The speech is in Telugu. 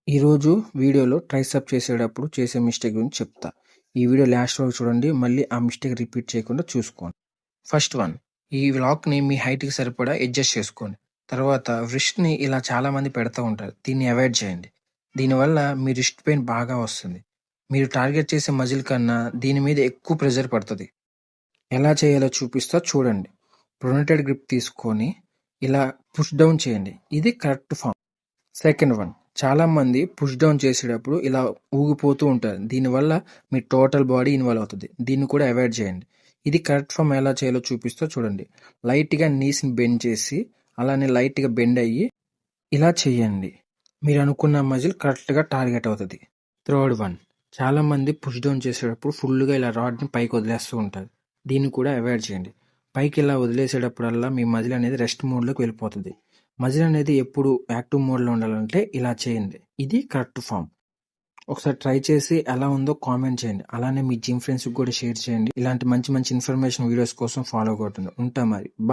ఈరోజు వీడియోలో ట్రైసెప్ చేసేటప్పుడు చేసే మిస్టేక్ గురించి చెప్తా. ఈ వీడియో లాస్ట్ వరకు చూడండి. మళ్ళీ ఆ మిస్టేక్ రిపీట్ చేయకుండా చూసుకోండి. ఫస్ట్ వన్, ఈ వ్లాగ్‌ని మీ హైట్‌కి సరిపడా అడ్జస్ట్ చేసుకోండి. తర్వాత వ్రిస్ట్‌ని ఇలా చాలామంది పెడతా ఉంటారు. దీన్ని అవాయిడ్ చేయండి. దీనివల్ల మీ రిస్ట్ పెయిన్ బాగా వస్తుంది. మీరు టార్గెట్ చేసే మజిల్ కన్నా దీని మీద ఎక్కువ ప్రెషర్ పడతది. ఎలా చేయాలో చూపిస్తా చూడండి. ప్రొనెటెడ్ గ్రిప్ తీసుకొని ఇలా పుష్ డౌన్ చేయండి. ఇది కరెక్ట్ ఫామ్. సెకండ్ వన్, చాలామంది పుష్ డౌన్ చేసేటప్పుడు ఇలా ఊగిపోతూ ఉంటారు. దీనివల్ల మీ టోటల్ బాడీ ఇన్వాల్వ్ అవుతుంది. దీన్ని కూడా అవాయిడ్ చేయండి. ఇది కరెక్ట్ ఫామ్ ఎలా చేయాలో చూపిస్తా చూడండి. లైట్గా నీస్ని బెండ్ చేసి అలానే లైట్గా బెండ్ అయ్యి ఇలా చేయండి. మీరు అనుకున్న మజిల్ కరెక్ట్గా టార్గెట్ అవుతుంది. థర్డ్ వన్, చాలామంది పుష్ డౌన్ చేసేటప్పుడు ఫుల్గా ఇలా రాడ్ని పైకి వదిలేస్తూ ఉంటారు. దీన్ని కూడా అవాయిడ్ చేయండి. పైకి ఇలా వదిలేసేటప్పుడల్లా మీ మజిల్ అనేది రెస్ట్ మోడ్లోకి వెళ్ళిపోతుంది. మజిల్ అనేది ఎప్పుడు యాక్టివ్ మోడ్లో ఉండాలంటే ఇలా చేయండి. ఇది కరెక్ట్ ఫామ్. ఒకసారి ట్రై చేసి ఎలా ఉందో కామెంట్ చేయండి. అలానే మీ జిమ్ ఫ్రెండ్స్కి కూడా షేర్ చేయండి. ఇలాంటి మంచి మంచి ఇన్ఫర్మేషన్ వీడియోస్ కోసం ఫాలో కొట్టండి. ఉంటా మరి.